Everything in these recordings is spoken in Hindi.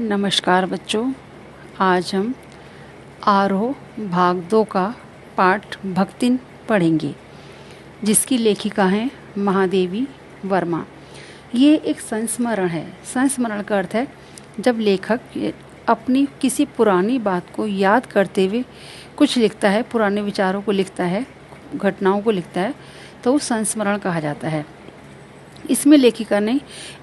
नमस्कार बच्चों, आज हम आरोह भाग 2 का पाठ भक्तिन पढ़ेंगे, जिसकी लेखिका हैं महादेवी वर्मा। ये एक संस्मरण है। संस्मरण का अर्थ है जब लेखक अपनी किसी पुरानी बात को याद करते हुए कुछ लिखता है, पुराने विचारों को लिखता है, घटनाओं को लिखता है, तो संस्मरण कहा जाता है। इसमें लेखिका ने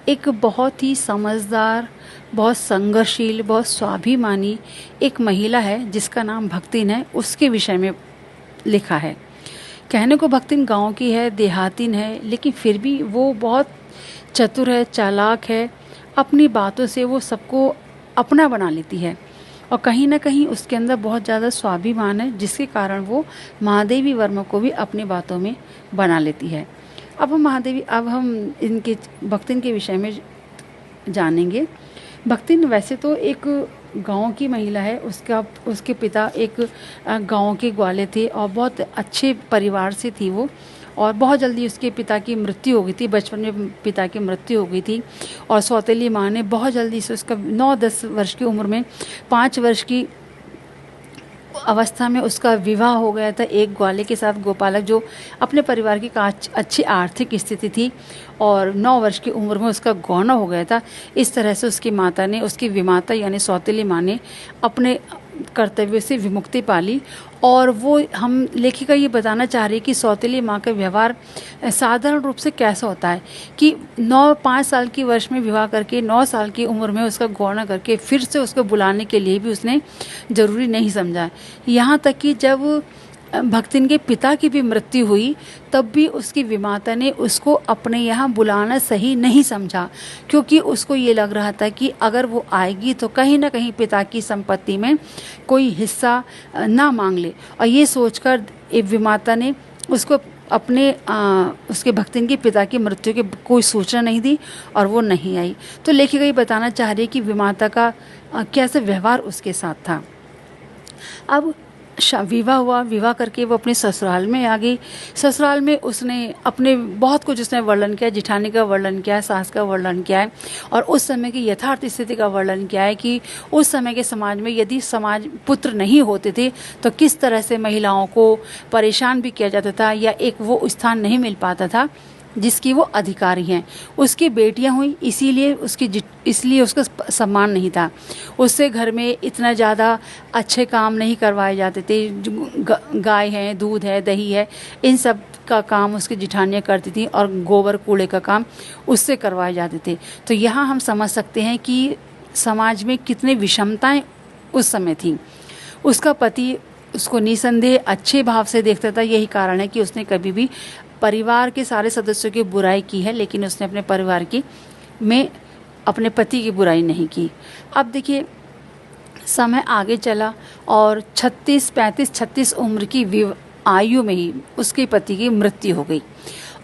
एक बहुत ही समझदार, बहुत संघर्षशील, बहुत स्वाभिमानी एक महिला है जिसका नाम भक्तिन है, उसके विषय में लिखा है। कहने को भक्तिन गांव की है, देहातीन है, लेकिन फिर भी वो बहुत चतुर है, चालाक है। अपनी बातों से वो सबको अपना बना लेती है और कहीं ना कहीं उसके अंदर बहुत ज़्यादा स्वाभिमान है, जिसके कारण वो महादेवी वर्मा को भी अपनी बातों में बना लेती है। अब हम इनके भक्तिन के विषय में जानेंगे। भक्तिन वैसे तो एक गांव की महिला है। उसके पिता एक गांव के ग्वाले थे और बहुत अच्छे परिवार से थी वो, और बहुत जल्दी उसके पिता की मृत्यु हो गई थी। बचपन में पिता की मृत्यु हो गई थी और सौतेली माँ ने बहुत जल्दी से उसका 9-10 वर्ष की उम्र में 5 वर्ष की अवस्था में उसका विवाह हो गया था एक ग्वाले के साथ, गोपालक, जो अपने परिवार की अच्छी आर्थिक स्थिति थी, और 9 वर्ष की उम्र में उसका गौना हो गया था। इस तरह से उसकी माता ने, उसकी विमाता यानी सौतेली माँ ने अपने कर्तव्य से विमुक्ति पाली। और वो हम लेखिका ये बताना चाह रही है कि सौतेली माँ का व्यवहार साधारण रूप से कैसा होता है कि 5 साल की वर्ष में विवाह करके 9 साल की उम्र में उसका गौना करके फिर से उसको बुलाने के लिए भी उसने ज़रूरी नहीं समझा। यहाँ तक कि जब भक्तिन के पिता की भी मृत्यु हुई तब भी उसकी विमाता ने उसको अपने यहाँ बुलाना सही नहीं समझा, क्योंकि उसको ये लग रहा था कि अगर वो आएगी तो कहीं ना कहीं पिता की संपत्ति में कोई हिस्सा ना मांग ले। और ये सोचकर विमाता ने उसको उसके भक्तिन के पिता की मृत्यु की कोई सूचना नहीं दी और वो नहीं आई। तो लेखिका ये बताना चाह रही है कि विमाता का कैसे व्यवहार उसके साथ था। अब विवाह हुआ, विवाह करके वो अपने ससुराल में आ गई। ससुराल में उसने अपने बहुत कुछ उसने वर्णन किया, जिठानी का वर्णन किया है, सास का वर्णन किया है, और उस समय की यथार्थ स्थिति का वर्णन किया है कि उस समय के समाज में यदि पुत्र नहीं होते थे तो किस तरह से महिलाओं को परेशान भी किया जाता था, या एक वो स्थान नहीं मिल पाता था जिसकी वो अधिकारी हैं। उसकी बेटियां हुई, इसलिए उसका सम्मान नहीं था। उससे घर में इतना ज़्यादा अच्छे काम नहीं करवाए जाते थे। गाय है, दूध है, दही है, इन सब का काम उसकी जिठानियाँ करती थी, और गोबर कूड़े का काम उससे करवाए जाते थे। तो यहाँ हम समझ सकते हैं कि समाज में कितनी विषमताएं उस समय थी। उसका पति उसको निसंदेह अच्छे भाव से देखता था। यही कारण है कि उसने कभी भी परिवार के सारे सदस्यों की बुराई की है, लेकिन उसने अपने परिवार की में अपने पति की बुराई नहीं की। अब देखिए, समय आगे चला और 36 उम्र की आयु में ही उसके पति की मृत्यु हो गई।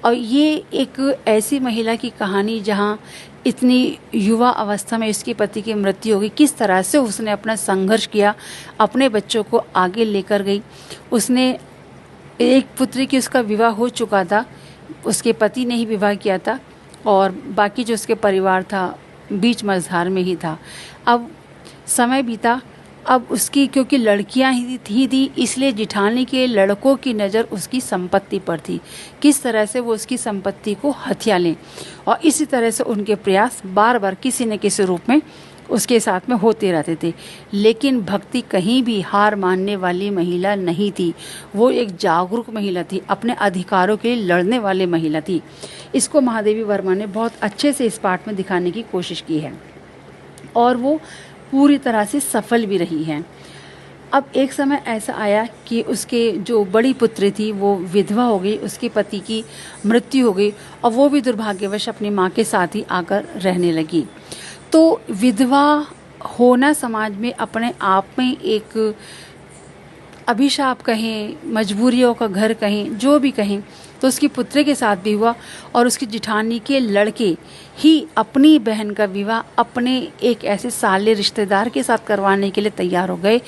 और ये एक ऐसी महिला की कहानी जहाँ इतनी युवा अवस्था में इसके पति की मृत्यु हो गई, किस तरह से उसने अपना संघर्ष किया, अपने बच्चों को आगे लेकर गई। उसने एक पुत्री की, उसका विवाह हो चुका था, उसके पति ने ही विवाह किया था, और बाकी जो उसके परिवार था बीच मझधार में ही था। अब समय बीता, अब उसकी क्योंकि लड़कियां ही थी, इसलिए जिठानी के लड़कों की नज़र उसकी संपत्ति पर थी, किस तरह से वो उसकी संपत्ति को हथिया लें। और इसी तरह से उनके प्रयास बार बार किसी न किसी रूप में उसके साथ में होते रहते थे। लेकिन भक्ति कहीं भी हार मानने वाली महिला नहीं थी। वो एक जागरूक महिला थी, अपने अधिकारों के लिए लड़ने वाली महिला थी। इसको महादेवी वर्मा ने बहुत अच्छे से इस पाठ में दिखाने की कोशिश की है, और वो पूरी तरह से सफल भी रही हैं। अब एक समय ऐसा आया कि उसके जो बड़ी पुत्री थी वो विधवा हो गई, उसके पति की मृत्यु हो गई, और वो भी दुर्भाग्यवश अपनी माँ के साथ ही आकर रहने लगी। तो विधवा होना समाज में अपने आप में एक अभिशाप कहें, मजबूरियों का घर कहें, जो भी कहें, तो उसकी पुत्री के साथ भी हुआ। और उसकी जिठानी के लड़के ही अपनी बहन का विवाह अपने एक ऐसे साले रिश्तेदार के साथ करवाने के लिए तैयार हो गए